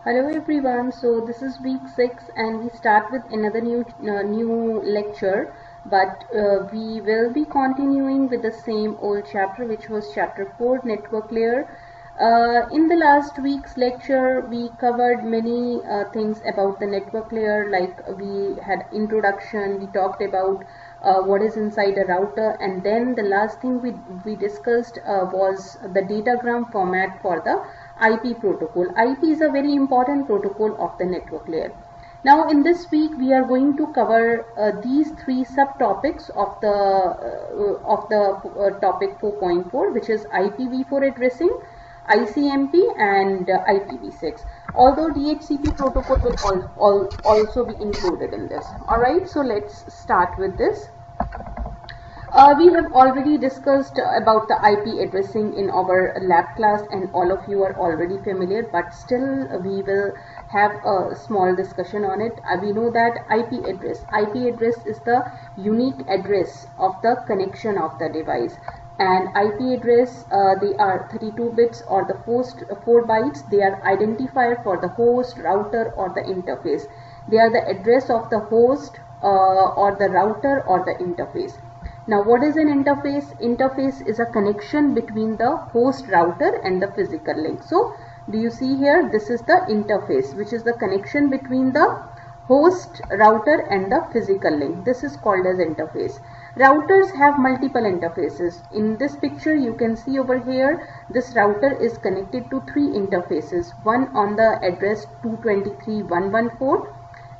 Hello everyone. So this is week 6 and we start with another new lecture, but we will be continuing with the same old chapter, which was chapter 4, network layer. In the last week's lecture we covered many things about the network layer, like we had introduction, we talked about what is inside a router, and then the last thing we discussed was the datagram format for the IP protocol. IP is a very important protocol of the network layer. Now in this week we are going to cover these three subtopics of the topic 4.4, which is IPv4 addressing, ICMP and IPv6. Although DHCP protocol will also be included in this. Alright, so let's start with this. We have already discussed about the IP addressing in our lab class, and all of you are already familiar, but still we will have a small discussion on it. We know that IP address is the unique address of the connection of the device, and IP address, they are 32 bits or the first 4 bytes. They are identifier for the host, router or the interface. They are the address of the host or the router or the interface. Now what is an interface? Interface is a connection between the host router and the physical link. So do you see here, this is the interface, which is the connection between the host router and the physical link. This is called as interface. Routers have multiple interfaces. In this picture you can see over here, this router is connected to 3 interfaces. One on the address 223.114,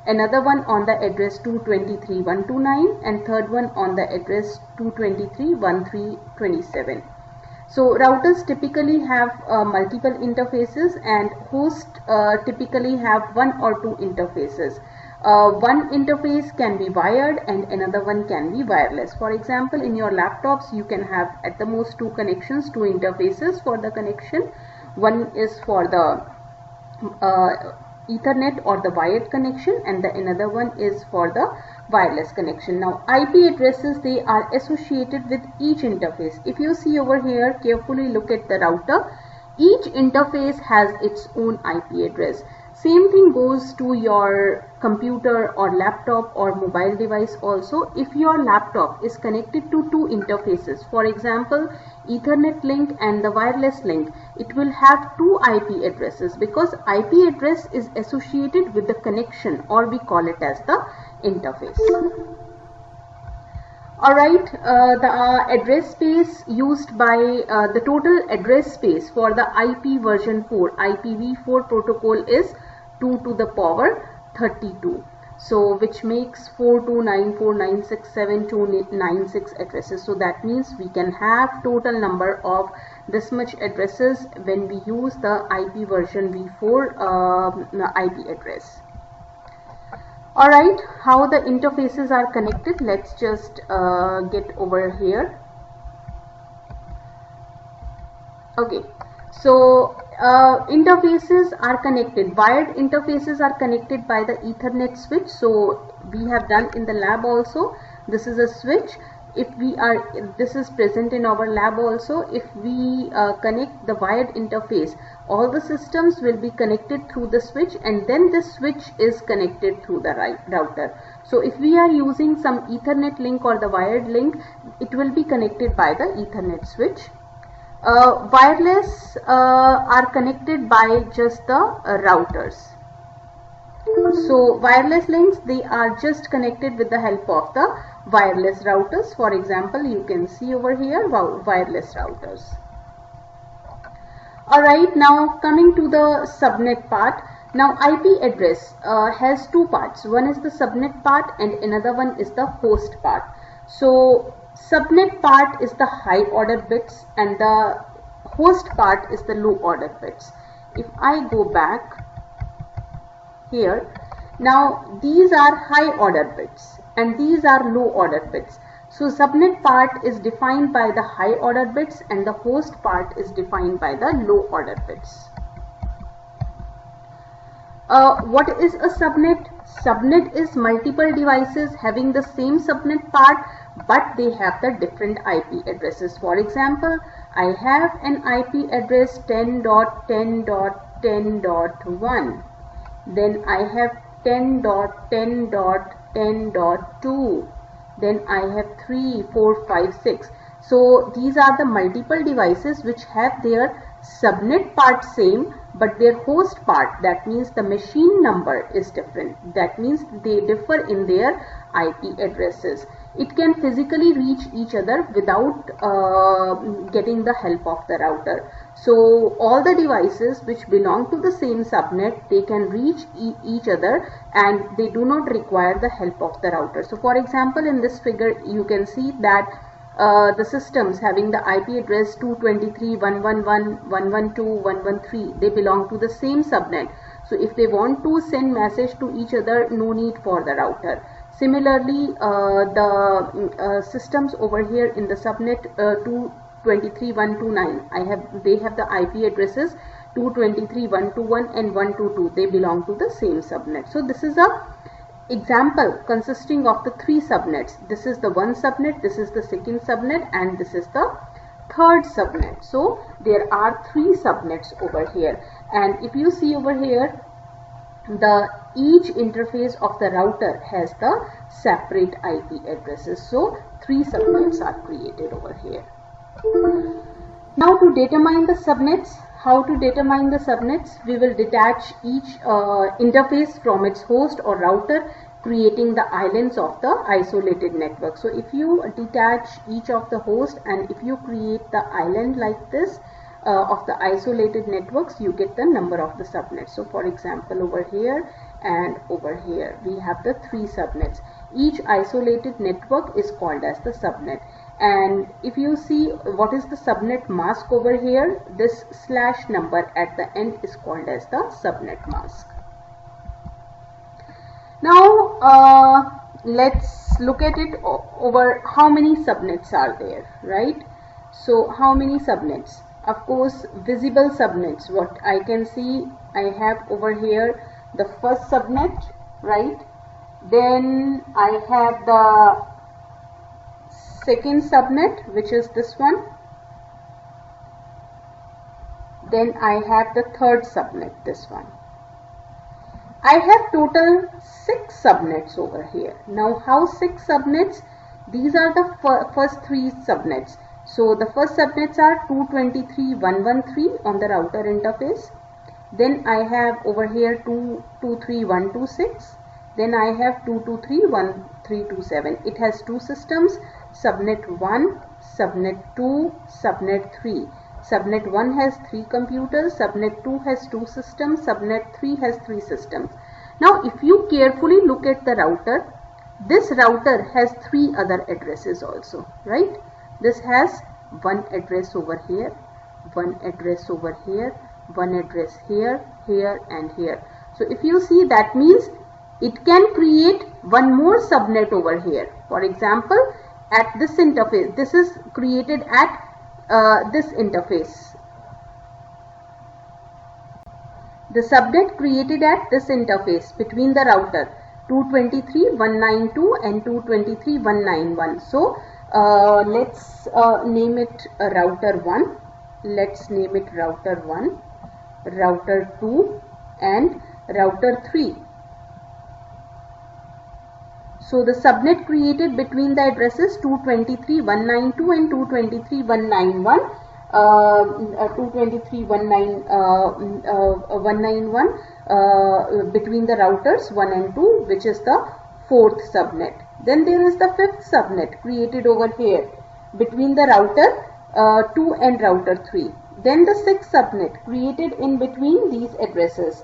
another one on the address 223.129, and third one on the address 223.1.3.27. So routers typically have multiple interfaces, and hosts typically have 1 or 2 interfaces. One interface can be wired and another one can be wireless. For example, in your laptops you can have at the most 2 connections, 2 interfaces for the connection. One is for the Ethernet or the wired connection, and the another one is for the wireless connection. Now IP addresses, they are associated with each interface. If you see over here, carefully look at the router, each interface has its own IP address. Same thing goes to your computer or laptop or mobile device also. If your laptop is connected to 2 interfaces, for example Ethernet link and the wireless link, it will have 2 IP addresses, because IP address is associated with the connection, or we call it as the interface. Alright, the address space used by the total address space for the IP version 4, IPv4 protocol is 2 to the power 32. So which makes 4294967 addresses. So that means we can have total number of this much addresses when we use the IP version v4 IP address. Alright, how the interfaces are connected, let's just get over here. Okay, so interfaces are connected. Wired interfaces are connected by the Ethernet switch. So we have done in the lab also. This is a switch. If we are, this is present in our lab also. If we connect the wired interface, all the systems will be connected through the switch, and then this switch is connected through the router. So if we are using some Ethernet link or the wired link, it will be connected by the Ethernet switch. Wireless are connected by just the routers. So wireless links, they are just connected with the help of the wireless routers. For example, you can see over here wireless routers. Alright, now coming to the subnet part. Now IP address has 2 parts. One is the subnet part and another one is the host part. So subnet part is the high order bits and the host part is the low order bits. If I go back here, now these are high order bits and these are low order bits. So subnet part is defined by the high order bits and the host part is defined by the low order bits. What is a subnet? Subnet is multiple devices having the same subnet part, but they have the different IP addresses. For example, I have an IP address 10.10.10.1 then I have 10.10.10.2, then I have 3, 4, 5, 6. So these are the multiple devices which have their subnet part same, but their host part, that means the machine number is different. That means they differ in their IP addresses. It can physically reach each other without getting the help of the router. So all the devices which belong to the same subnet, they can reach each other and they do not require the help of the router. So for example, in this figure you can see that the systems having the IP address 223.111.112.113, they belong to the same subnet. So if they want to send message to each other, no need for the router. Similarly, the systems over here in the subnet 223.129, they have the IP addresses 223.121 and 122. They belong to the same subnet. So this is a example consisting of the 3 subnets. This is the one subnet, this is the second subnet, and this is the third subnet. So there are 3 subnets over here, and if you see over here, each interface of the router has the separate IP addresses. So 3 subnets are created over here. Now to determine the subnets, how to determine the subnets? We will detach each interface from its host or router, creating the islands of the isolated network. So if you detach each of the host and if you create the island like this of the isolated networks, you get the number of the subnets. So for example, over here and over here we have the 3 subnets. Each isolated network is called as the subnet. And if you see what is the subnet mask over here, this slash number at the end is called as the subnet mask. Now let's look at it over how many subnets are there, right? So how many subnets? Of course, visible subnets. What I can see, I have over here the first subnet, right? Then I have the second subnet, which is this one. Then I have the third subnet, this one. I have total 6 subnets over here. Now how 6 subnets? These are the first 3 subnets. So the first subnets are 223.113 on the router interface. Then I have over here 223.126. Then I have 223.1.327. It has 2 systems, subnet 1, subnet 2, subnet 3. Subnet 1 has 3 computers, subnet 2 has 2 systems, subnet 3 has 3 systems. Now if you carefully look at the router, this router has 3 other addresses also, right? This has one address over here, one address over here, one address here, here and here. So if you see, that means it can create one more subnet over here. For example, at this interface, this is created at this interface. The subnet created at this interface between the router 223.192 and 223.191. So let's name it router 1. Let's name it router 1, router 2 and router 3. So the subnet created between the addresses 223.192 and 223.191, 223.191 between the routers 1 and 2, which is the 4th subnet. Then there is the 5th subnet created over here between the router 2 and router 3. Then the 6th subnet created in between these addresses.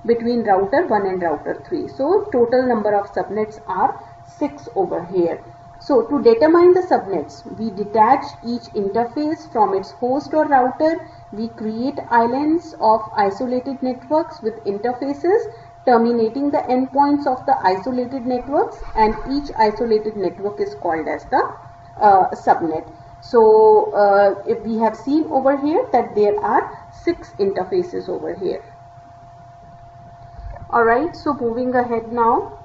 Between router 1 and router 3. So total number of subnets are 6 over here. So to determine the subnets, we detach each interface from its host or router. We create islands of isolated networks with interfaces terminating the endpoints of the isolated networks, and each isolated network is called as the subnet. So if we have seen over here that there are 6 interfaces over here. Alright, so moving ahead now.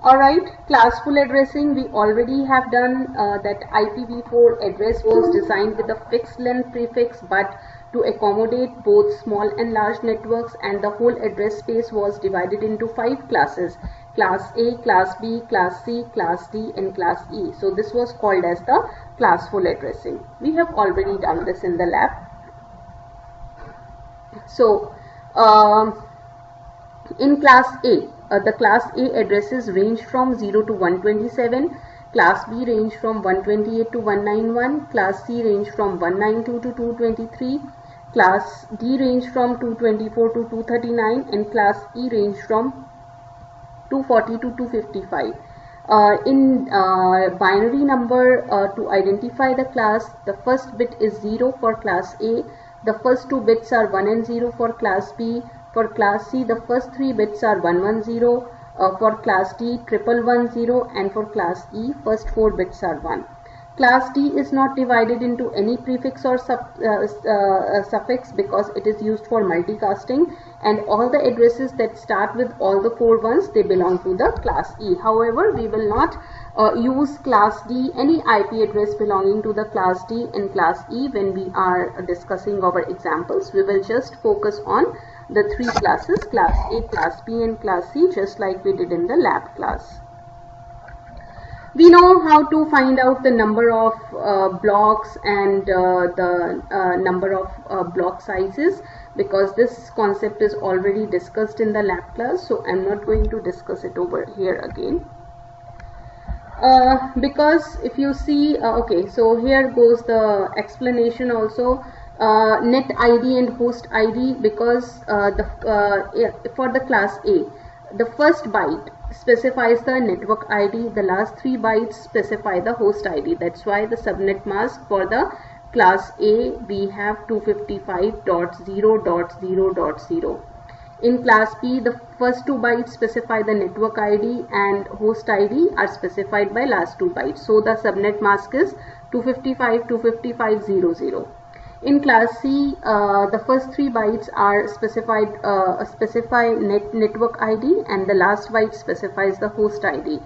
Alright, classful addressing, we already have done that IPv4 address was designed with a fixed length prefix, but to accommodate both small and large networks, and the whole address space was divided into 5 classes: class A, class B, class C, class D and class E. So this was called as the classful addressing. We have already done this in the lab. So in class A, the class A addresses range from 0 to 127, class B range from 128 to 191, class C range from 192 to 223, class D range from 224 to 239, and class E range from 240 to 255. In binary number, to identify the class, the first bit is 0 for class A, the first 2 bits are 1 and 0 for class B. For class C, the first 3 bits are 110, for class D 1110, and for class E, first 4 bits are 1. Class D is not divided into any prefix or suffix because it is used for multicasting, and all the addresses that start with all the 4 ones, they belong to the class E. However, we will not use class D, any IP address belonging to the class D and class E when we are discussing our examples. We will just focus on the 3 classes, class A, class B and class C, just like we did in the lab class. We know how to find out the number of blocks and the number of block sizes, because this concept is already discussed in the lab class, so I'm not going to discuss it over here again. Because if you see, okay, so here goes the explanation also. Net ID and host ID, because for the class A, the first byte specifies the network ID, the last 3 bytes specify the host ID. That's why the subnet mask for the class A we have 255.0.0.0. In class B, the first 2 bytes specify the network ID and host ID are specified by last 2 bytes. So the subnet mask is 255.255.0.0. In class C, the first 3 bytes are specified specify network ID, and the last byte specifies the host ID.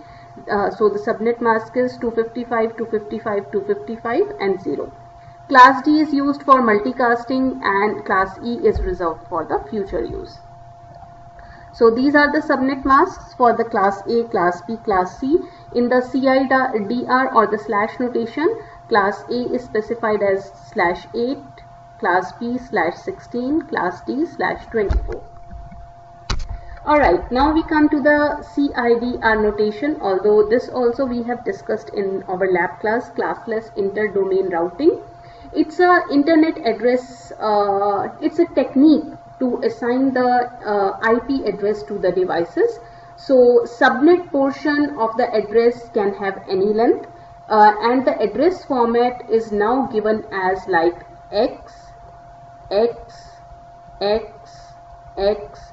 So the subnet mask is 255.255.255 and 0. Class D is used for multicasting, and class E is reserved for the future use. So these are the subnet masks for the class A, class B, class C. In the CIDR or the slash notation, class A is specified as /8, class B /16, class D /24. Alright, now we come to the CIDR notation, although this also we have discussed in our lab class, classless inter-domain routing. It's a internet address, it's a technique to assign the IP address to the devices. So subnet portion of the address can have any length. And the address format is now given as like x, x, x, x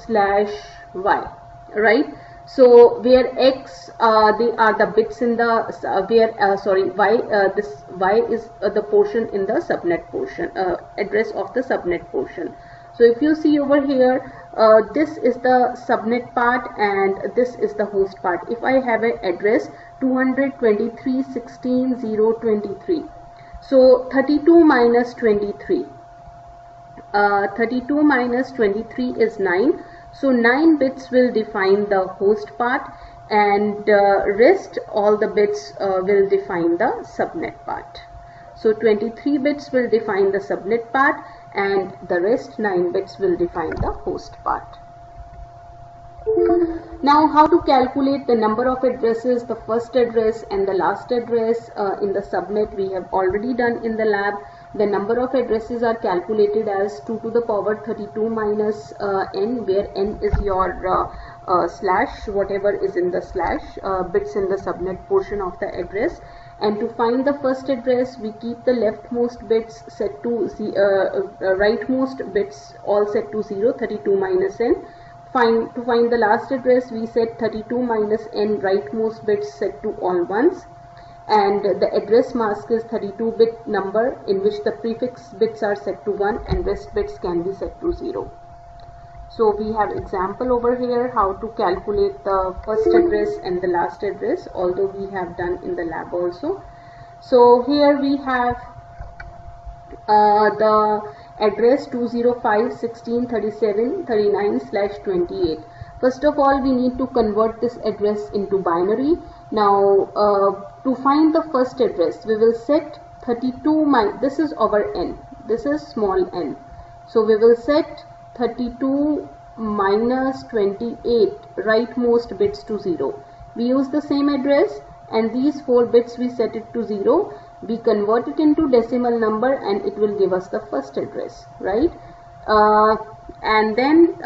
/y, right? So where x they are the bits in the y, this y is the portion in the subnet portion, address of the subnet portion. So if you see over here, this is the subnet part and this is the host part. If I have an address 223.16.0.23, so 32 minus 23, 32 minus 23 is 9. So 9 bits will define the host part, and rest all the bits will define the subnet part. So 23 bits will define the subnet part, and the rest 9 bits will define the host part. Now, how to calculate the number of addresses, the first address and the last address in the subnet we have already done in the lab. The number of addresses are calculated as 2 to the power 32 minus n, where n is your slash, whatever is in the slash, bits in the subnet portion of the address. And to find the first address, we keep the leftmost bits set to rightmost bits all set to 0, 32 minus n. To find the last address, we set 32 minus n rightmost bits set to all ones. And the address mask is 32-bit number in which the prefix bits are set to 1 and rest bits can be set to 0. So we have example over here how to calculate the first address and the last address, although we have done in the lab also. So here we have the address 205.16.37.39/28. First of all, we need to convert this address into binary. Now to find the first address, we will set 32 this is our n, this is small n, so we will set 32 minus 28 rightmost bits to 0. We use the same address and these 4 bits we set it to 0. We convert it into decimal number and it will give us the first address, right? And then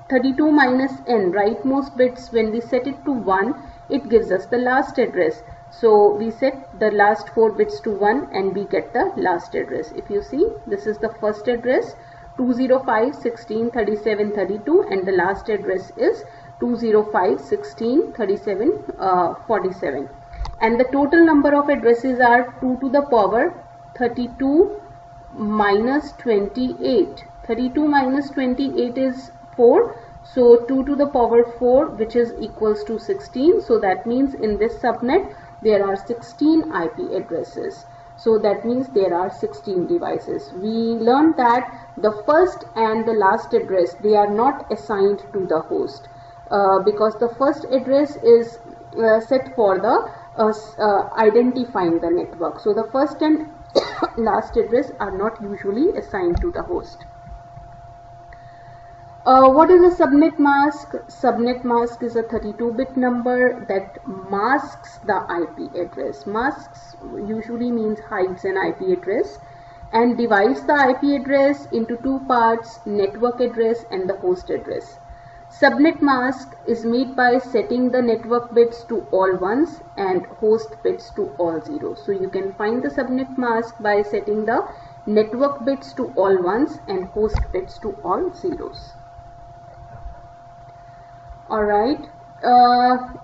32 minus n rightmost bits, when we set it to 1, it gives us the last address. So we set the last 4 bits to 1 and we get the last address. If you see, this is the first address 205.16.37.32 and the last address is 205.16.37.47. And the total number of addresses are 2 to the power 32 minus 28. 32 minus 28 is 4. So 2 to the power 4, which is equals to 16. So that means in this subnet there are 16 IP addresses. So that means there are 16 devices. We learned that the first and the last address, they are not assigned to the host because the first address is set for the identifying the network. So the first and last address are not usually assigned to the host. What is a subnet mask? Subnet mask is a 32-bit number that masks the IP address. Masks usually means hides an IP address and divides the IP address into 2 parts, network address and the host address. Subnet mask is made by setting the network bits to all ones and host bits to all zeros. So you can find the subnet mask by setting the network bits to all ones and host bits to all zeros. Alright,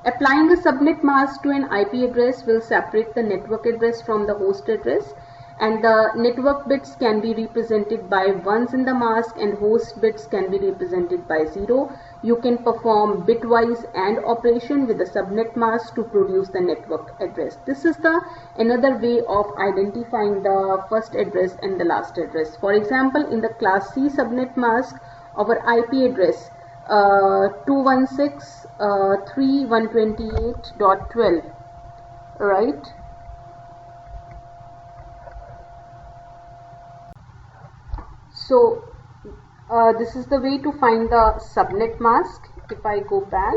applying a subnet mask to an IP address will separate the network address from the host address, and the network bits can be represented by ones in the mask and host bits can be represented by 0. You can perform bitwise AND operation with the subnet mask to produce the network address. This is the another way of identifying the first address and the last address. For example, in the class C subnet mask, our IP address 216.3.128.12, right? So this is the way to find the subnet mask. If I go back,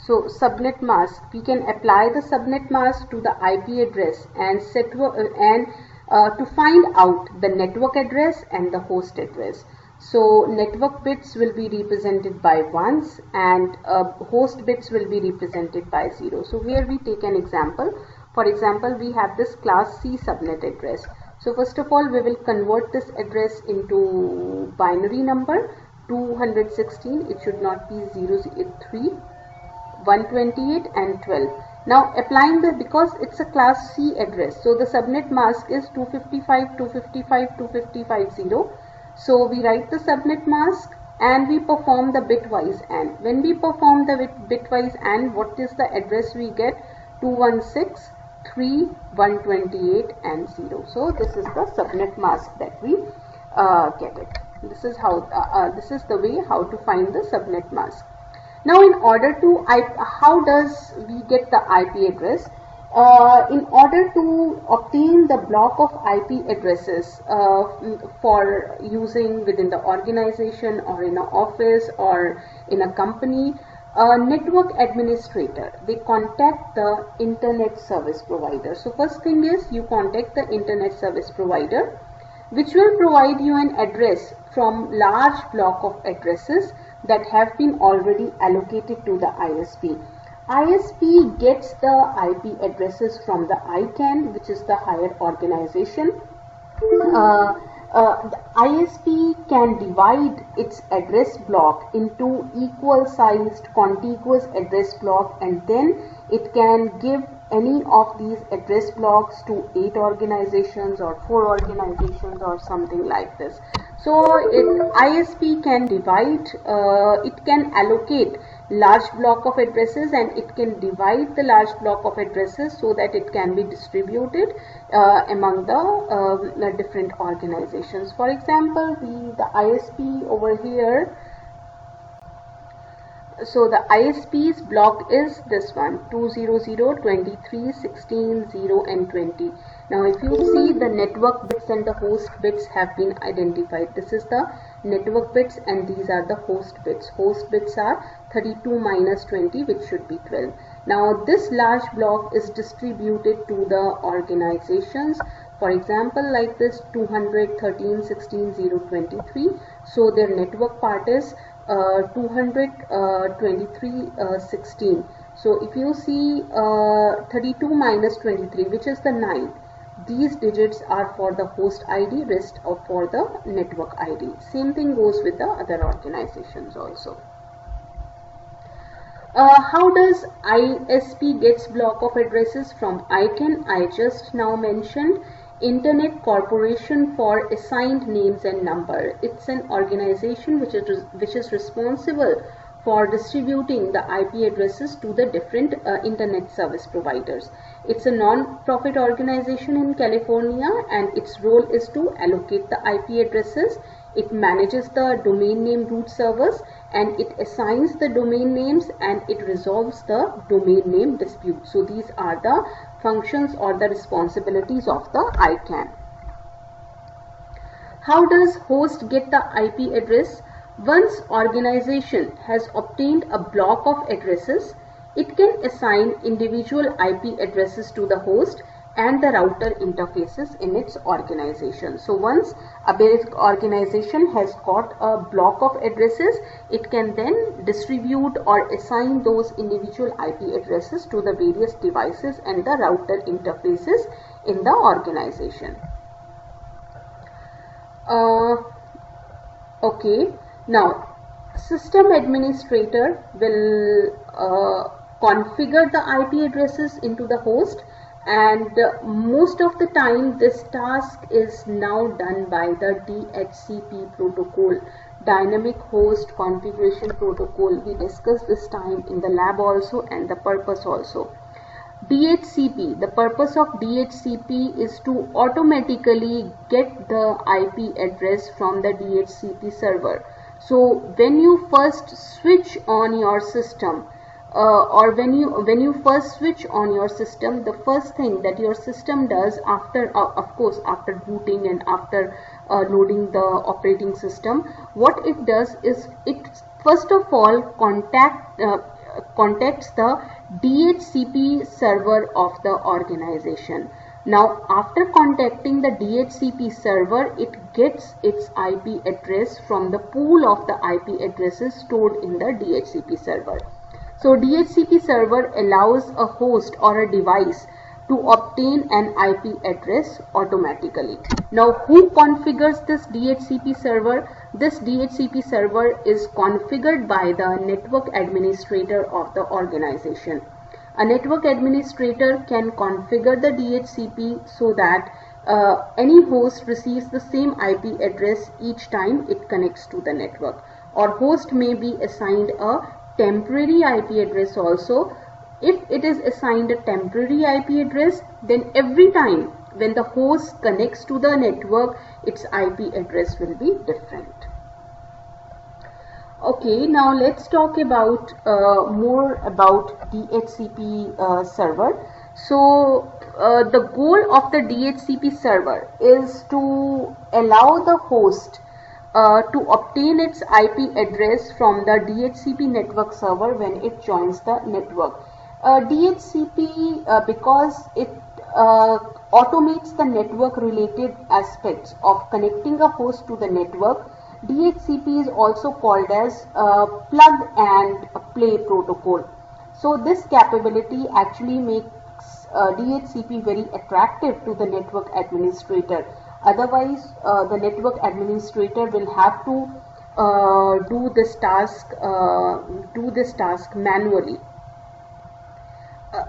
so subnet mask, we can apply the subnet mask to the IP address and set to find out the network address and the host address. So network bits will be represented by ones and host bits will be represented by 0. So here we take an example. For example, we have this class C subnet address. So first of all, we will convert this address into binary number 216. It should not be 003, 128 and 12. Now applying the, because it's a class C address, so the subnet mask is 255, 255, 255.0. So we write the subnet mask and we perform the bitwise AND. When we perform the bitwise AND, what is the address we get? 216.3.128 and 0. So this is the subnet mask that we get it. This is how this is the way how to find the subnet mask. Now in order to how does we get the IP address? In order to obtain the block of IP addresses for using within the organization or in an office or in a company, a network administrator, they contact the internet service provider. So first thing is you contact the internet service provider, which will provide you an address from large block of addresses that have been already allocated to the ISP. ISP gets the IP addresses from the ICANN, which is the higher organization. The ISP can divide its address block into equal sized contiguous address block, and then it can give any of these address blocks to 8 organizations or 4 organizations or something like this. So ISP can divide, it can allocate large block of addresses, and it can divide the large block of addresses so that it can be distributed among the different organizations. For example, the ISP over here. So the ISP's block is this one, 200, 23, 16, 0 and 20. Now if you see, the network bits and the host bits have been identified. This is the network bits and these are the host bits. Host bits are 32 minus 20, which should be 12. Now this large block is distributed to the organizations. For example, like this 200, 13, 16, 0, 23. So their network part is 200, 23, 16. So if you see 32 minus 23, which is the 9, these digits are for the host ID, rest are for the network ID. Same thing goes with the other organizations also. How does ISP gets block of addresses from ICANN? I just now mentioned. Internet Corporation for Assigned Names and Number. It's an organization which is responsible for distributing the IP addresses to the different internet service providers. It's a non-profit organization in California, and its role is to allocate the IP addresses. It manages the domain name root servers, and it assigns the domain names, and it resolves the domain name dispute. So these are the functions or the responsibilities of the ICANN. How does host get the IP address? Once organization has obtained a block of addresses, it can assign individual IP addresses to the host and the router interfaces in its organization. So once a basic organization has got a block of addresses, it can then distribute or assign those individual IP addresses to the various devices and the router interfaces in the organization. Okay, now system administrator will configure the IP addresses into the host, and most of the time this task is now done by the DHCP protocol, Dynamic Host Configuration Protocol. We discussed this time in the lab also, and the purpose also. DHCP, the purpose of DHCP is to automatically get the IP address from the DHCP server. So when you first switch on your system, or when you first switch on your system, the first thing that your system does after, of course, after booting and after loading the operating system, what it does is it first of all contacts the DHCP server of the organization. Now after contacting the DHCP server, it gets its IP address from the pool of the IP addresses stored in the DHCP server. So DHCP server allows a host or a device to obtain an IP address automatically. Now who configures this DHCP server? This DHCP server is configured by the network administrator of the organization. A network administrator can configure the DHCP so that any host receives the same IP address each time it connects to the network. Or host may be assigned a temporary IP address also. If it is assigned a temporary IP address, then every time when the host connects to the network, its IP address will be different. Okay, now let's talk about more about DHCP server. So the goal of the DHCP server is to allow the host to obtain its IP address from the DHCP network server when it joins the network. DHCP, because it automates the network related aspects of connecting a host to the network, DHCP is also called as plug and play protocol. So this capability actually makes DHCP very attractive to the network administrator. Otherwise, the network administrator will have to do this task manually.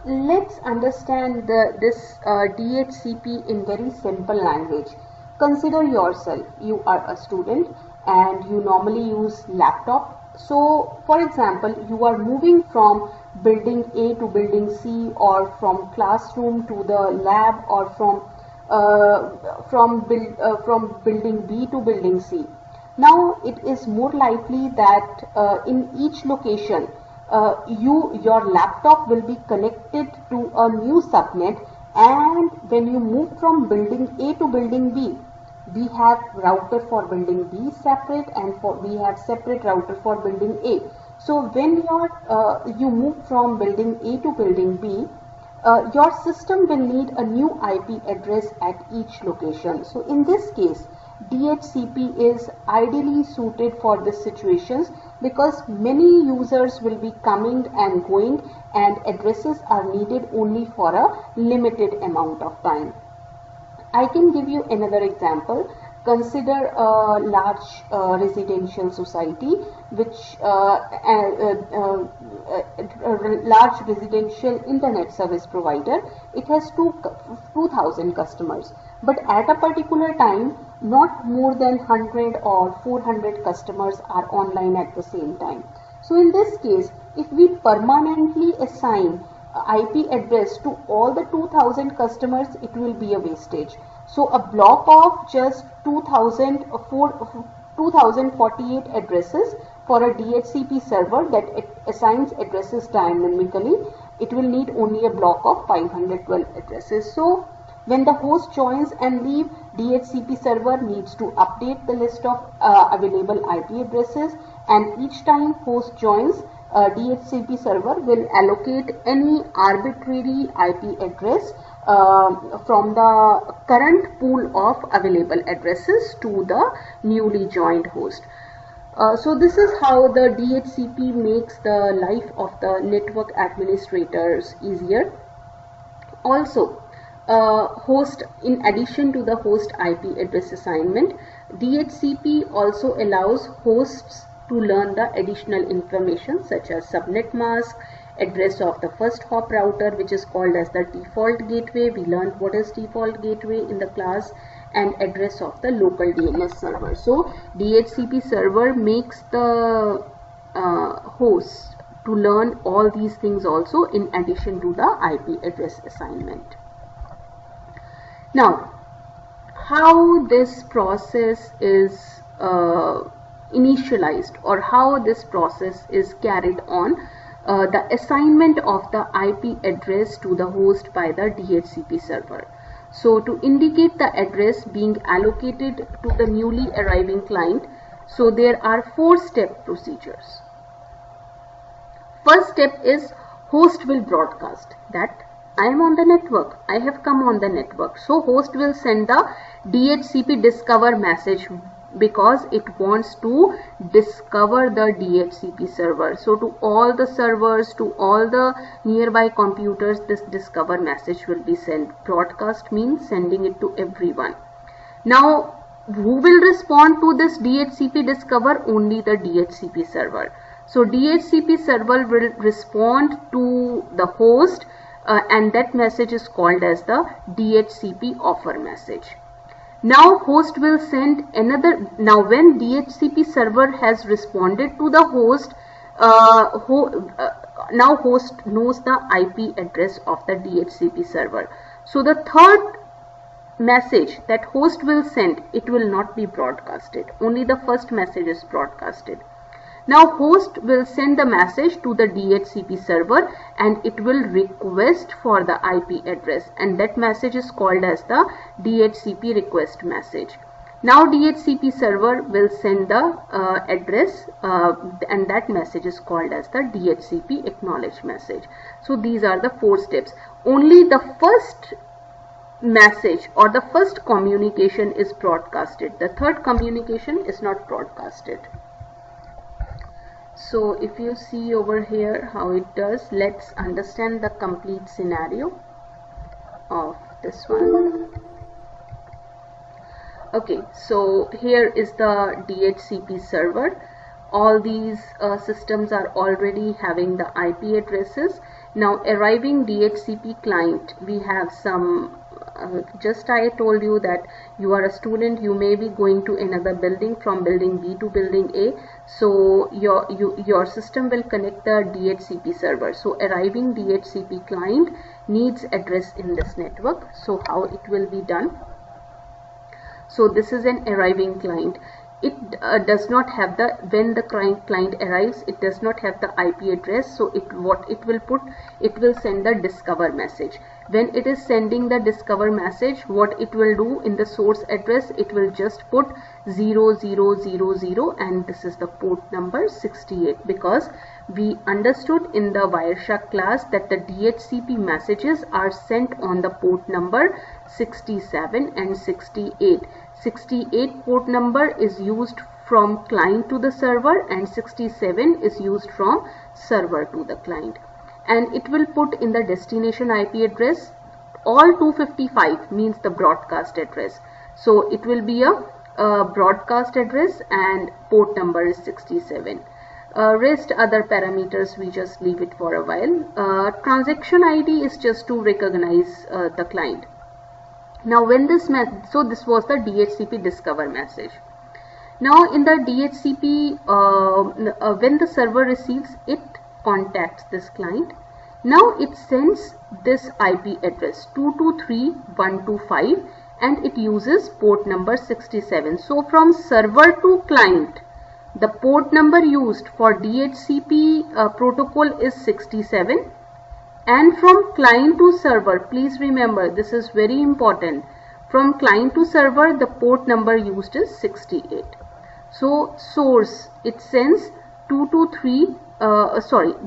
Let's understand this DHCP in very simple language. consider yourself, you are a student and you normally use laptop. So for example, you are moving from building A to building C, or from classroom to the lab, or from building B to building C. Now it is more likely that in each location your laptop will be connected to a new subnet, and when you move from building A to building B, we have router for building B separate, and we have separate router for building A. So when you move from building A to building B, your system will need a new IP address at each location. So in this case, DHCP is ideally suited for these situations, because many users will be coming and going and addresses are needed only for a limited amount of time. I can give you another example. Consider a large residential society, which large residential internet service provider. It has 2,000 customers, but at a particular time, not more than 100 or 400 customers are online at the same time. So in this case, if we permanently assign IP address to all the 2,000 customers, it will be a wastage. So a block of just 2048 addresses for a DHCP server that assigns addresses dynamically, it will need only a block of 512 addresses. So when the host joins and leave, DHCP server needs to update the list of available IP addresses, and each time host joins, DHCP server will allocate any arbitrary IP address from the current pool of available addresses to the newly joined host. So this is how the DHCP makes the life of the network administrators easier. Also, host, in addition to the host IP address assignment, DHCP also allows hosts to learn the additional information such as subnet mask, address of the first hop router, which is called as the default gateway. We learned what is default gateway in the class, and address of the local DNS server. So DHCP server makes the host to learn all these things also, in addition to the IP address assignment. Now, how this process is initialized, or how this process is carried on, the assignment of the IP address to the host by the DHCP server. So to indicate the address being allocated to the newly arriving client, so there are 4-step procedures. First step is host will broadcast that I am on the network, I have come on the network. So host will send the DHCP discover message, because it wants to discover the DHCP server. So to all the servers, to all the nearby computers, this discover message will be sent. Broadcast means sending it to everyone. Now, who will respond to this DHCP discover? Only the DHCP server. So DHCP server will respond to the host, and that message is called as the DHCP offer message. Now host will send another. Now when DHCP server has responded to the host, now host knows the IP address of the DHCP server. So the third message that host will send, it will not be broadcasted. Only the first message is broadcasted. Now host will send the message to the DHCP server, and it will request for the IP address, and that message is called as the DHCP request message. Now DHCP server will send the address, and that message is called as the DHCP acknowledge message. So these are the 4 steps. Only the first message or the first communication is broadcasted. The third communication is not broadcasted. So if you see over here how it does, let's understand the complete scenario of this one. Okay, so here is the DHCP server. All these systems are already having the IP addresses. Now arriving DHCP client, we have some just I told you that you are a student, you may be going to another building from building B to building A, so your system will connect the DHCP server. So arriving DHCP client needs address in this network. So how it will be done? So this is an arriving client. It does not have the, when the client arrives, it does not have the IP address. So what it will put, it will send the discover message. When it is sending the discover message, what it will do in the source address, it will just put 0000, and this is the port number 68, because we understood in the Wireshark class that the DHCP messages are sent on the port number 67 and 68. 68 port number is used from client to the server, and 67 is used from server to the client. And it will put in the destination IP address all 255 means the broadcast address. So it will be a broadcast address, and port number is 67. Rest other parameters we just leave it for a while. Transaction ID is just to recognize the client. Now when this so this was the DHCP discover message. Now in the DHCP, when the server receives, it contacts this client. Now it sends this IP address 223.125, and it uses port number 67. So from server to client, the port number used for DHCP protocol is 67. And from client to server, please remember, this is very important, from client to server the port number used is 68. So source, it sends 223,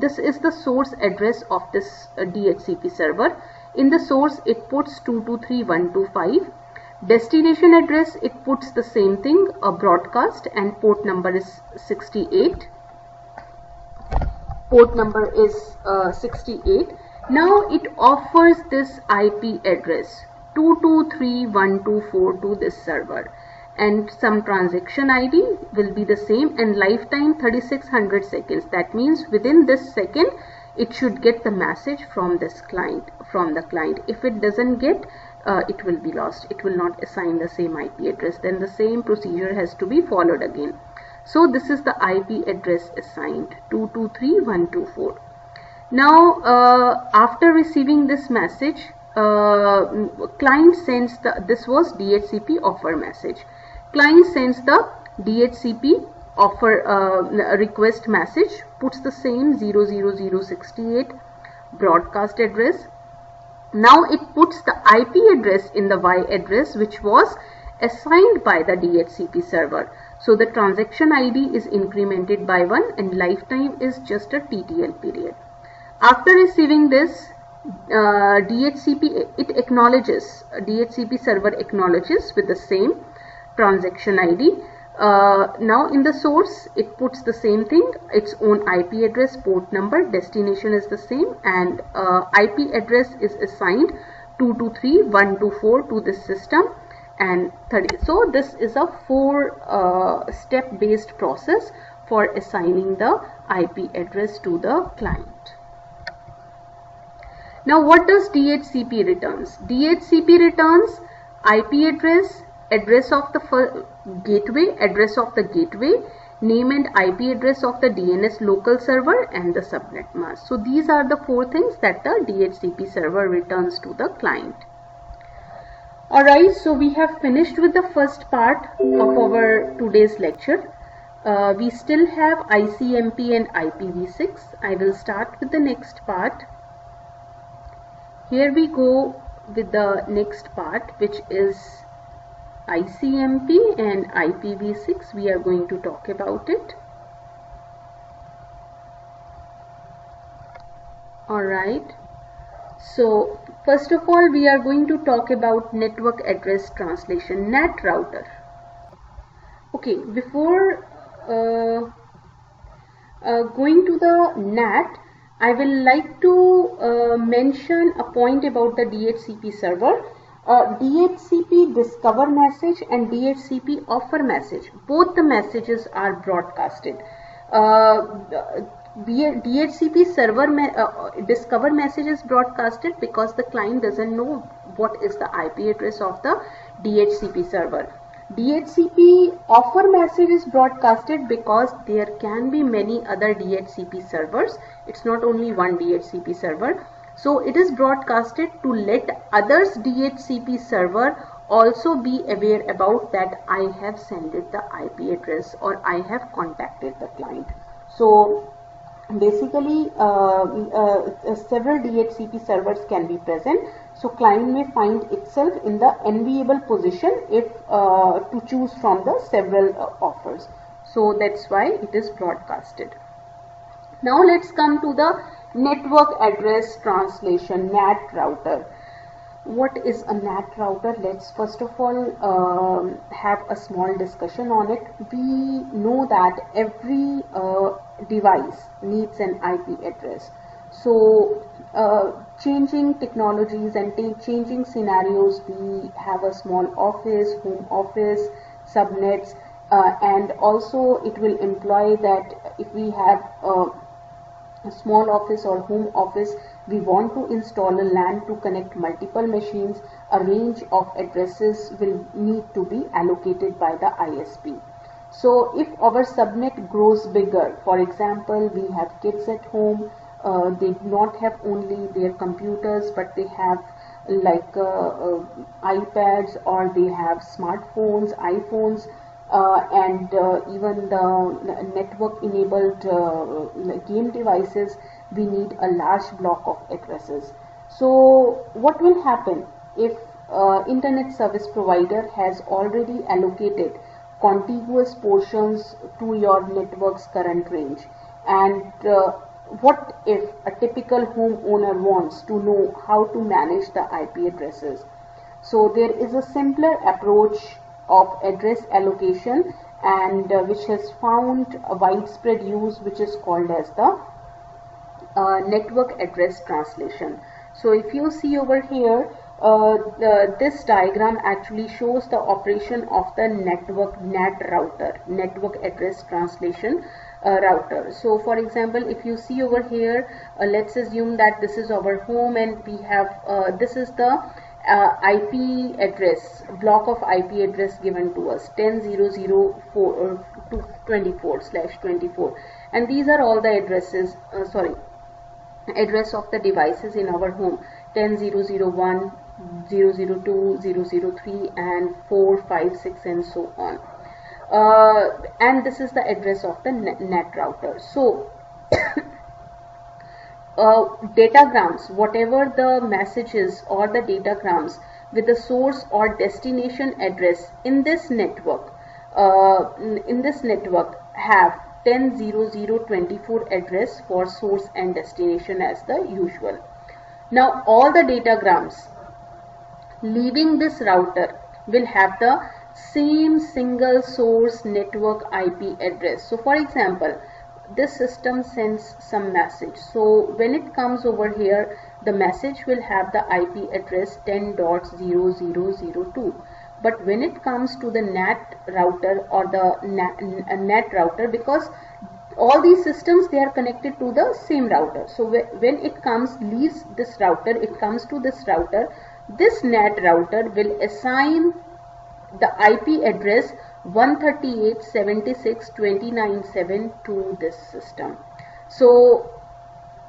this is the source address of this DHCP server. In the source it puts 223.125. Destination address, it puts the same thing, a broadcast, and port number is 68. Port number is 68. Now it offers this IP address 223.124 to this server, and some transaction ID will be the same, and lifetime 3600 seconds. That means within this second it should get the message from this client, from the client. If it doesn't get, it will be lost. It will not assign the same IP address. Then the same procedure has to be followed again. So this is the IP address assigned 223.124. Now after receiving this message, client sends the, this was DHCP offer message. Client sends the DHCP offer request message, puts the same 00068 broadcast address. Now it puts the IP address in the Y address which was assigned by the DHCP server. So the transaction ID is incremented by 1, and lifetime is just a TTL period. After receiving this, DHCP, it acknowledges, DHCP server acknowledges with the same transaction ID. Now in the source it puts the same thing, its own IP address, port number, destination is the same, and IP address is assigned 223.124 to this system, and 30. So this is a 4 step based process for assigning the IP address to the client. Now what does DHCP returns? DHCP returns IP address, address of the gateway, address of the gateway, name and IP address of the DNS local server, and the subnet mask. So these are the 4 things that the DHCP server returns to the client. Alright, so we have finished with the first part of our today's lecture. We still have ICMP and IPv6. I will start with the next part. Here we go with the next part, which is ICMP and IPv6. We are going to talk about it. Alright, so first of all we are going to talk about network address translation, NAT router. Okay, before going to the NAT, I will like to mention a point about the DHCP server. DHCP discover message and DHCP offer message, both the messages are broadcasted. DHCP server discover message is broadcasted because the client doesn't know what is the IP address of the DHCP server. DHCP offer message is broadcasted because there can be many other DHCP servers. It's not only one DHCP server. So it is broadcasted to let others DHCP server also be aware about that I have sent it the IP address or I have contacted the client. So basically several DHCP servers can be present. So client may find itself in the enviable position if to choose from the several offers. So that's why it is broadcasted. Now let's come to the network address translation, NAT router. What is a NAT router? Let's first of all have a small discussion on it. We know that every device needs an IP address. So changing technologies and changing scenarios, we have a small office, home office, subnets, and also it will imply that if we have a small office or home office, we want to install a LAN to connect multiple machines, a range of addresses will need to be allocated by the ISP. So if our subnet grows bigger, for example, we have kids at home, they do not have only their computers, but they have like iPads, or they have smartphones, iPhones, and even the network enabled game devices, we need a large block of addresses. So what will happen if internet service provider has already allocated contiguous portions to your network's current range, and what if a typical homeowner wants to know how to manage the IP addresses? So there is a simpler approach of address allocation, and which has found a widespread use, which is called as the network address translation. So if you see over here, this diagram actually shows the operation of the network NAT router, network address translation router. So for example, if you see over here, let's assume that this is our home, and we have this is the IP address, block of IP address given to us, 10.0.24/24, and these are all the addresses, address of the devices in our home, 10.0.0.1, 0.0.2, 0.0.3, and 4, 5, 6, and so on. And this is the address of the NAT router. So datagrams, whatever the messages or the datagrams with the source or destination address in this network have 10.0.0.24 address for source and destination as the usual. Now all the datagrams leaving this router will have the same single source network IP address. So for example, this system sends some message. So when it comes over here, the message will have the IP address 10.0002. But when it comes to the NAT router or the NAT router, because all these systems, they are connected to the same router. So when it comes, leaves this router, it comes to this router, this NAT router will assign the IP address 138.76.29.7 to this system. So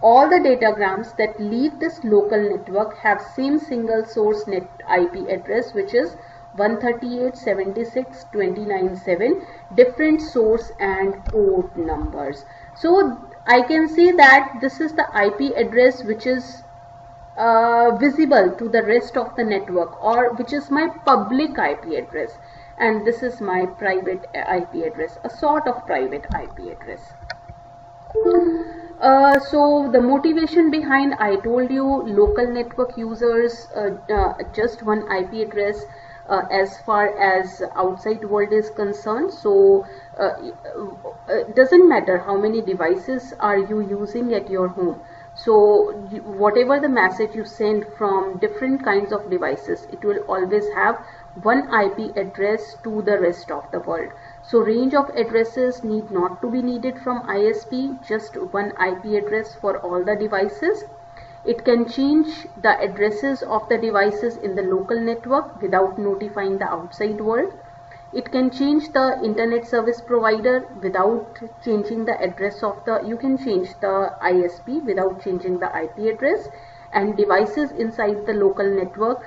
all the datagrams that leave this local network have same single source net IP address, which is 138.76.29.7, different source and port numbers. So I can say that this is the IP address which is visible to the rest of the network, or which is my public IP address, and this is my private IP address, a sort of private IP address. So the motivation behind, I told you, local network users just one IP address as far as outside world is concerned. So it doesn't matter how many devices are you using at your home. So whatever the message you send from different kinds of devices, it will always have one IP address to the rest of the world. So range of addresses need not to be needed from ISP, just one IP address for all the devices. It can change the addresses of the devices in the local network without notifying the outside world. It can change the internet service provider without changing the address of the, you can change the ISP without changing the IP address, and devices inside the local network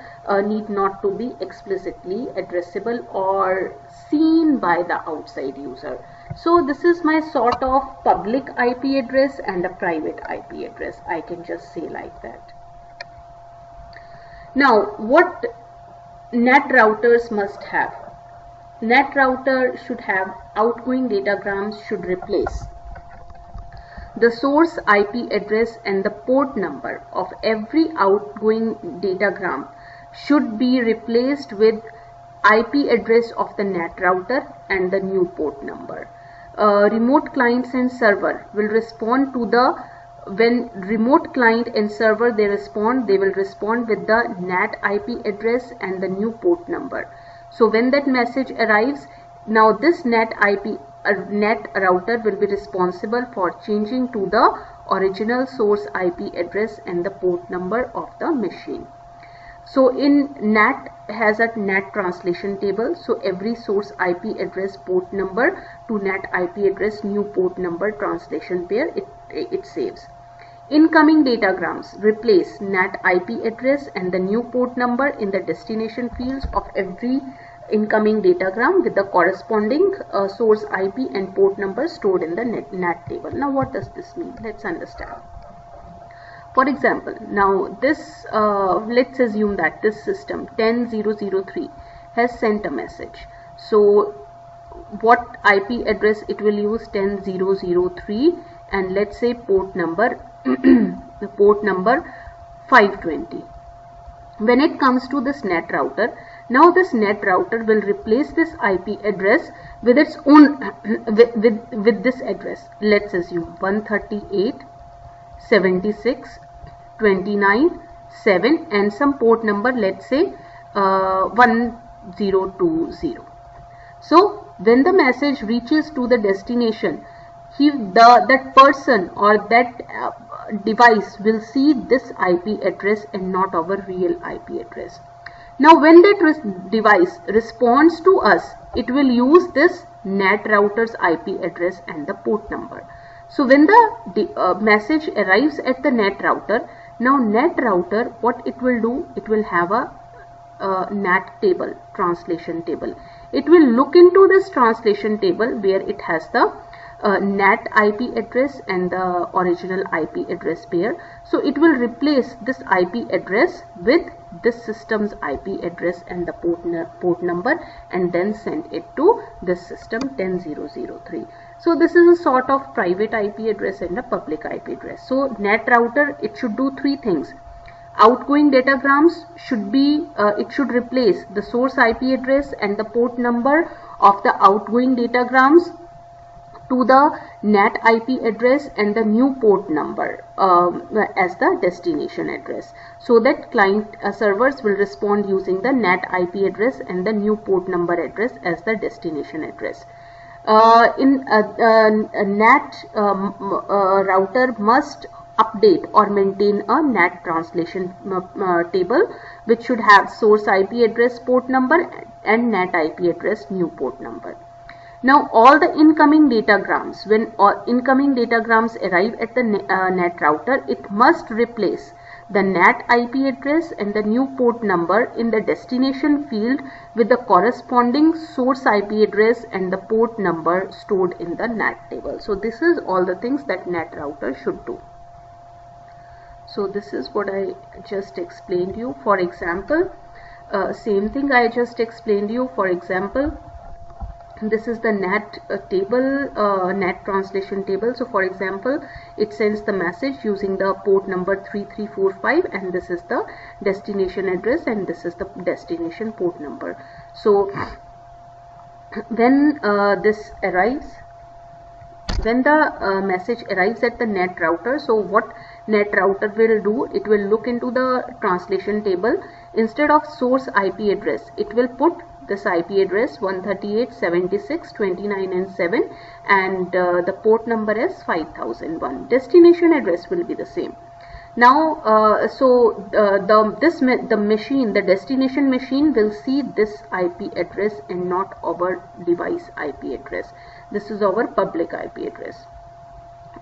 need not to be explicitly addressable or seen by the outside user. So this is my sort of public IP address and a private IP address. I can just say like that. Now, what NAT routers must have? NAT router should have outgoing datagrams should replace the source IP address and the port number of every outgoing datagram should be replaced with IP address of the NAT router and the new port number. Remote clients and server will respond to the, when remote client and server they will respond with the NAT IP address and the new port number. So when that message arrives, now this NAT router will be responsible for changing to the original source IP address and the port number of the machine. So in NAT has a NAT translation table. So every source IP address port number to NAT IP address new port number translation pair it saves. Incoming datagrams replace NAT IP address and the new port number in the destination fields of every incoming datagram with the corresponding source IP and port number stored in the NAT table. Now what does this mean? Let's understand. For example, now this let's assume that this system 10003 has sent a message. So what IP address it will use? 10003, and let's say port number the port number 520. When it comes to this NAT router, now this NAT router will replace this IP address with its own with this address. Let's assume 138.76.29.7 and some port number, let's say 1020. So when the message reaches to the destination, that person or that device will see this IP address and not our real IP address. Now when that device responds to us, it will use this NAT router's IP address and the port number. So when the message arrives at the NAT router, now NAT router, what it will do, it will have a NAT table, translation table. It will look into this translation table where it has the NAT IP address and the original IP address pair. So it will replace this IP address with this system's IP address and the port number and then send it to this system 10003. So this is a sort of private IP address and a public IP address. So NAT router, it should do three things. Outgoing datagrams should be, it should replace the source IP address and the port number of the outgoing datagrams to the NAT IP address and the new port number as the destination address, so that client servers will respond using the NAT IP address and the new port number address as the destination address. In a NAT router must update or maintain a NAT translation table which should have source IP address port number and NAT IP address new port number. Now all the incoming datagrams, when incoming datagrams arrive at the NAT router, it must replace the NAT IP address and the new port number in the destination field with the corresponding source IP address and the port number stored in the NAT table. So this is all the things that NAT router should do. So this is what I just explained you. For example, same thing I just explained you. For example, this is the NAT table, NAT translation table. So for example, it sends the message using the port number 3345 and this is the destination address and this is the destination port number. So when this arrives, when the message arrives at the NAT router, so what NAT router will do, it will look into the translation table. Instead of source IP address, it will put this IP address 138.76.29.7 and the port number is 5001. Destination address will be the same. Now, the machine, the destination machine, will see this IP address and not our device IP address. This is our public IP address.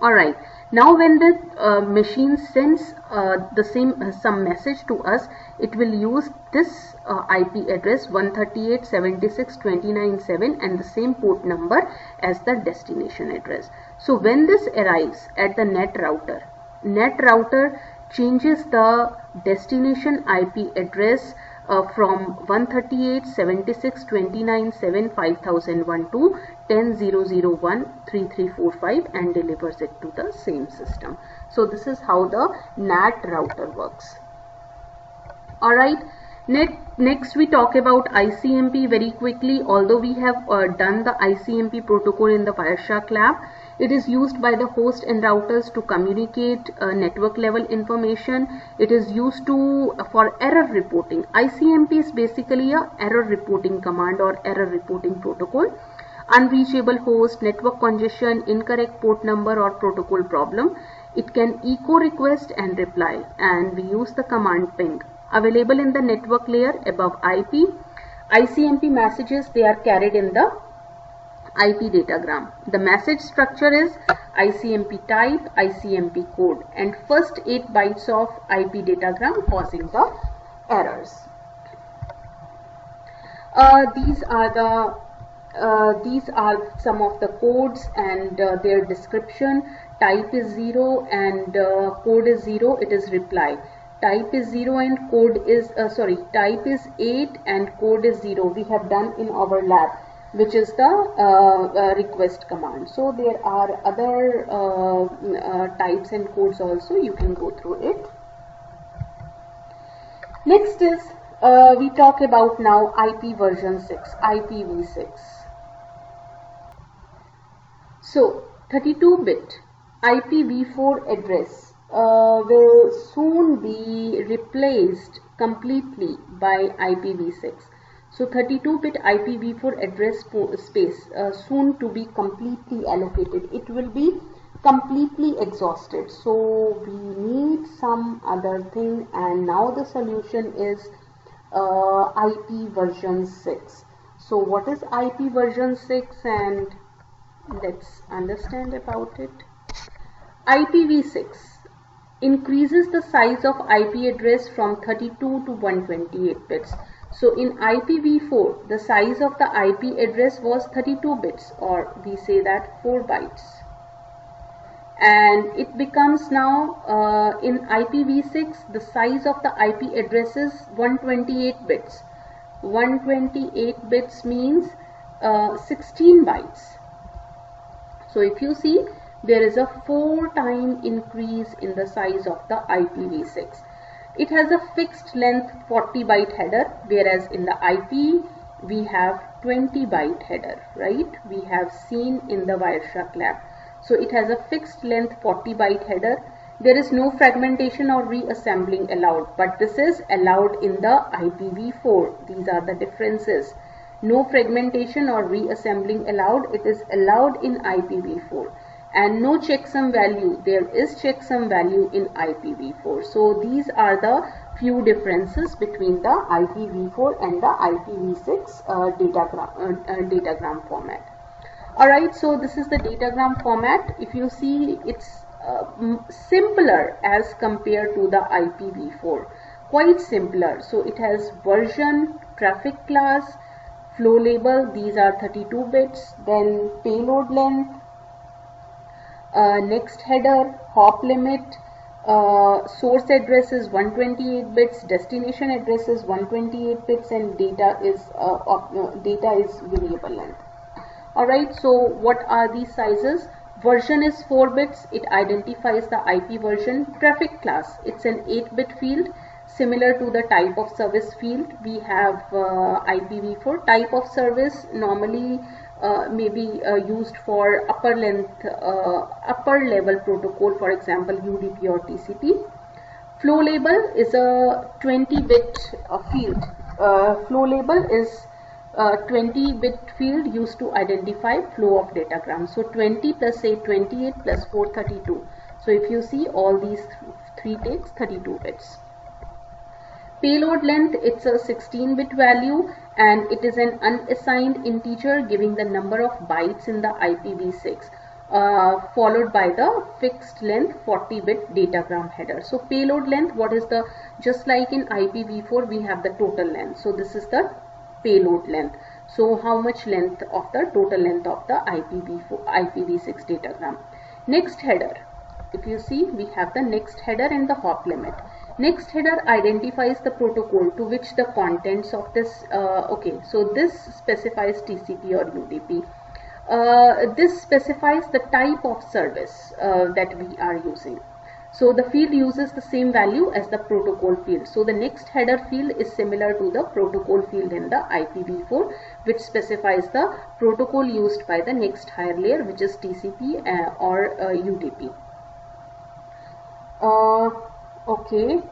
Alright, now when the machine sends some message to us, it will use this IP address 138.76.29.7 and the same port number as the destination address. So when this arrives at the net router changes the destination IP address from 138.76.29.7 5001 to 10.0.0.1.3.3.4.5 and delivers it to the same system. So this is how the NAT router works. Alright, next we talk about ICMP very quickly. Although we have done the ICMP protocol in the Wireshark lab, it is used by the host and routers to communicate network level information. It is used for error reporting. ICMP is basically a error reporting command or error reporting protocol. Unreachable host, network congestion, incorrect port number or protocol problem. It can echo request and reply, and we use the command ping. Available in the network layer above IP. ICMP messages, they are carried in the IP datagram. The message structure is ICMP type, ICMP code, and first 8 bytes of IP datagram causing the errors. These are some of the codes and their description. Type is 0 and code is 0. It is reply. Type is 0 and code is type is 8 and code is 0. We have done in our lab, which is the request command. So there are other types and codes also. You can go through it. Next is we talk about now IP version 6, IPv6. So 32-bit IPv4 address will soon be replaced completely by IPv6. So 32-bit IPv4 address space soon to be completely allocated. It will be completely exhausted. So we need some other thing, and now the solution is IP version 6. So what is IP version 6, and let's understand about it. IPv6 increases the size of IP address from 32 to 128 bits. So in IPv4, the size of the IP address was 32 bits, or we say that 4 bytes. And it becomes now in IPv6, the size of the IP address is 128 bits. 128 bits means 16 bytes. So if you see, there is a 4-time increase in the size of the IPv6. It has a fixed length 40 byte header, whereas in the IP we have 20 byte header, right? We have seen in the Wireshark lab. So it has a fixed length 40 byte header. There is no fragmentation or reassembling allowed, but this is allowed in the IPv4. These are the differences. No fragmentation or reassembling allowed. It is allowed in IPv4. And no checksum value. There is checksum value in IPv4. So these are the few differences between the IPv4 and the IPv6 datagram format. Alright, so this is the datagram format. If you see, it's simpler as compared to the IPv4. Quite simpler. So it has version, traffic class, flow label. These are 32 bits. Then payload length. Next header, hop limit, source address is 128 bits, destination address is 128 bits, and data is variable length. Alright, so what are these sizes? Version is 4 bits, it identifies the IP version. Traffic class, it's an 8-bit field, similar to the type of service field. We have IPv4. Type of service normally may be used for upper level protocol, for example UDP or TCP. Flow label is a 20-bit field. Flow label is a 20-bit field used to identify flow of datagram. So 20 plus 8, 28 plus 4, 32. So if you see, all these 3 takes 32 bits. Payload length, it's a 16-bit value and it is an unassigned integer giving the number of bytes in the IPv6 followed by the fixed length 40-bit datagram header. So payload length, what is the, just like in IPv4 we have the total length. So this is the payload length. So how much length of the total length of the IPv6 datagram. Next header, if you see we have the next header and the hop limit. Next header identifies the protocol to which the contents of this, so this specifies TCP or UDP. This specifies the type of service that we are using. So the field uses the same value as the protocol field. So the next header field is similar to the protocol field in the IPv4, which specifies the protocol used by the next higher layer, which is TCP or UDP. Okay.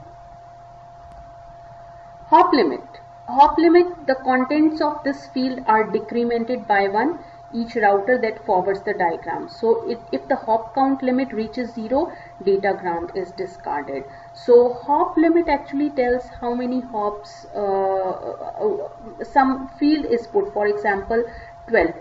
Hop limit. Hop limit, the contents of this field are decremented by 1 each router that forwards the diagram. So if the hop count limit reaches 0, datagram is discarded. So hop limit actually tells how many hops some field is put. For example, 12.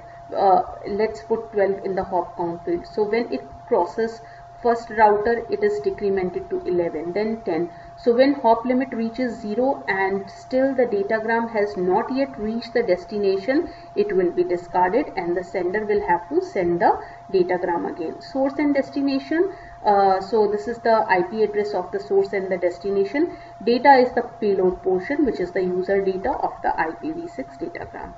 Let's put 12 in the hop count field. So when it crosses first router, it is decremented to 11, then 10. So when hop limit reaches 0 and still the datagram has not yet reached the destination, it will be discarded and the sender will have to send the datagram again. Source and destination, so this is the IP address of the source and the destination. Data is the payload portion, which is the user data of the IPv6 datagram.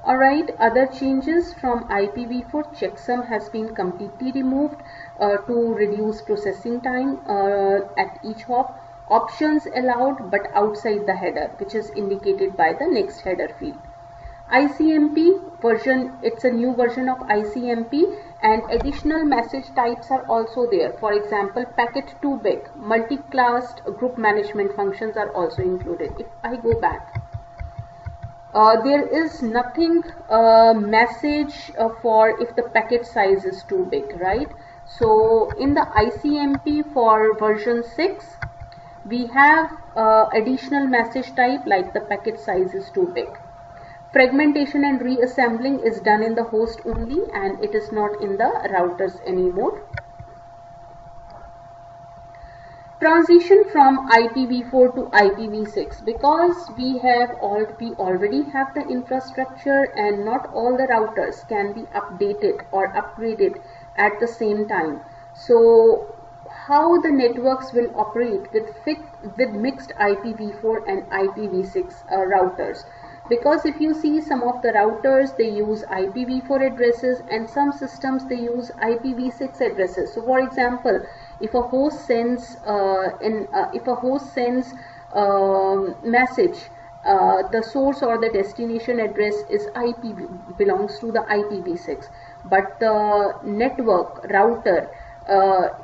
Alright, other changes from IPv4, checksum has been completely removed to reduce processing time at each hop. Options allowed but outside the header, which is indicated by the next header field. ICMP version, it's a new version of ICMP and additional message types are also there. For example, packet too big, multi-classed group management functions are also included. If I go back, there is nothing message for if the packet size is too big, right? So in the ICMP for version 6, we have additional message type like the packet size is too big. Fragmentation and reassembling is done in the host only and it is not in the routers anymore. Transition from IPv4 to IPv6, because we already have the infrastructure and not all the routers can be updated or upgraded at the same time. So how the networks will operate with mixed IPv4 and IPv6 routers? Because if you see some of the routers, they use IPv4 addresses and some systems they use IPv6 addresses. So for example, if a host sends message, the source or the destination address is belongs to the IPv6, but the network router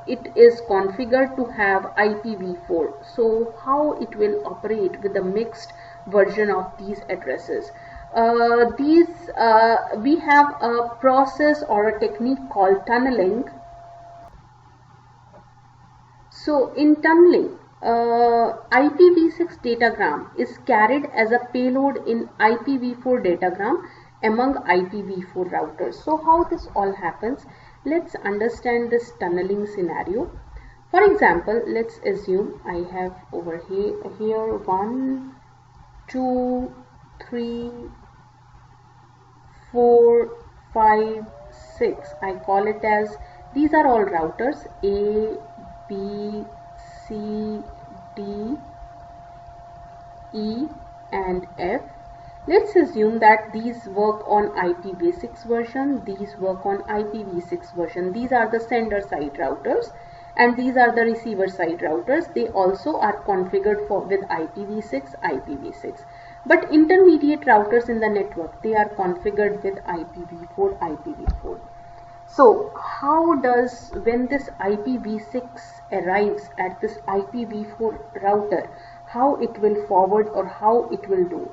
it is configured to have IPv4. So how it will operate with the mixed version of these addresses? We have a process or a technique called tunneling. So in tunneling, IPv6 datagram is carried as a payload in IPv4 datagram among IPv4 routers. So how this all happens? Let's understand this tunneling scenario. For example, let's assume I have over here 1, 2, 3, 4, 5, 6. I call it as, these are all routers A, B, C, D, E and F. Let's assume that these work on IPv6 version, these work on IPv6 version. These are the sender side routers and these are the receiver side routers. They also are configured with IPv6. But intermediate routers in the network, they are configured with IPv4. So how does, when this IPv6 arrives at this IPv4 router, how it will forward or how it will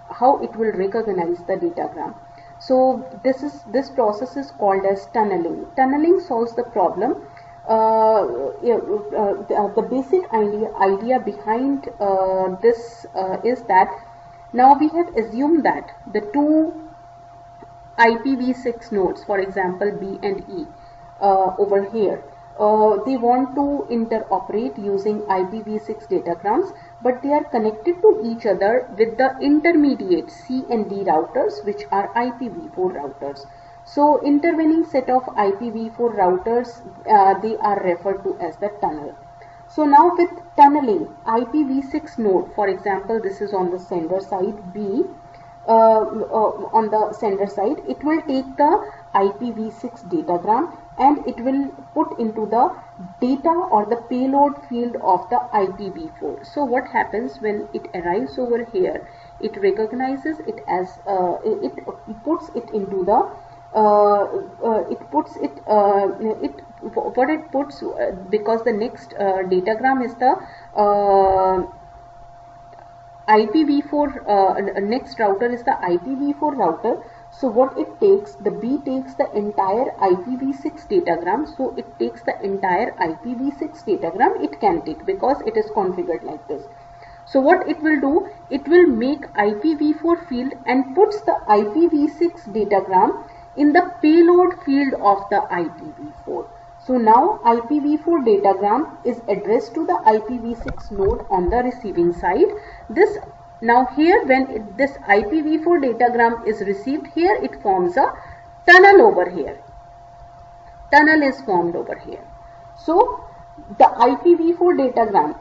how it will recognize the datagram? So this process is called as tunneling. Tunneling solves the problem. The basic idea behind this is that now we have assumed that the two IPv6 nodes, for example B and E, over here, they want to interoperate using IPv6 datagrams, but they are connected to each other with the intermediate C and D routers, which are IPv4 routers. So intervening set of IPv4 routers, they are referred to as the tunnel. So now with tunneling, IPv6 node, for example, this is on the sender side B, on the sender side, it will take the IPv6 datagram and it will put into the data or the payload field of the IPv4. So what happens when it arrives over here? It recognizes it as it puts it into the because the next datagram is the IPv4, next router is the IPv4 router. So what it takes, the B takes the entire IPv6 datagram. So it takes the entire IPv6 datagram it can take because it is configured like this. So what it will do, it will make IPv4 field and puts the IPv6 datagram in the payload field of the IPv4. So now IPv4 datagram is addressed to the IPv6 node on the receiving side. This now here when this IPv4 datagram is received, here it forms a tunnel over here. Tunnel is formed over here. So the IPv4 datagram,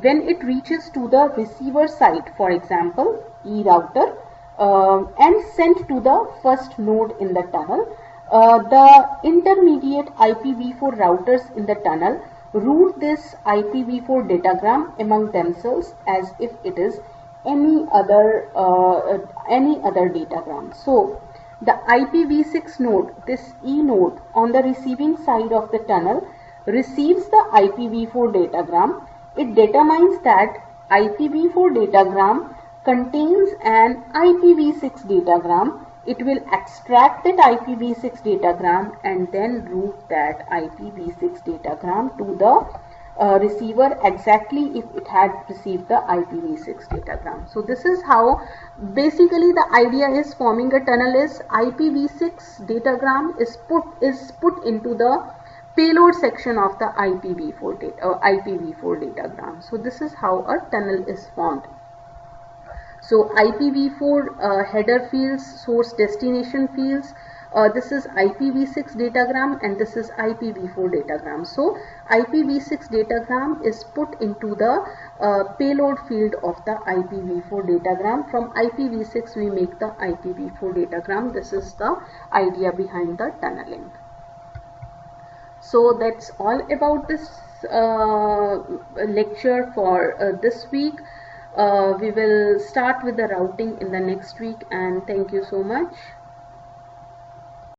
when it reaches to the receiver side, for example E router, and sent to the first node in the tunnel, the intermediate IPv4 routers in the tunnel route this IPv4 datagram among themselves as if it is any other datagram. So the IPv6 node, this E node on the receiving side of the tunnel, receives the IPv4 datagram. It determines that IPv4 datagram contains an IPv6 datagram. It will extract that IPv6 datagram and then route that IPv6 datagram to the receiver exactly if it had received the IPv6 datagram. So this is how basically the idea is forming a tunnel is IPv6 datagram is put into the payload section of the IPv4 datagram. So this is how a tunnel is formed. So IPv4 header fields, source destination fields, this is IPv6 datagram and this is IPv4 datagram. So IPv6 datagram is put into the payload field of the IPv4 datagram. From IPv6 we make the IPv4 datagram. This is the idea behind the tunneling. So that's all about this lecture for this week. We will start with the routing in the next week, and thank you so much.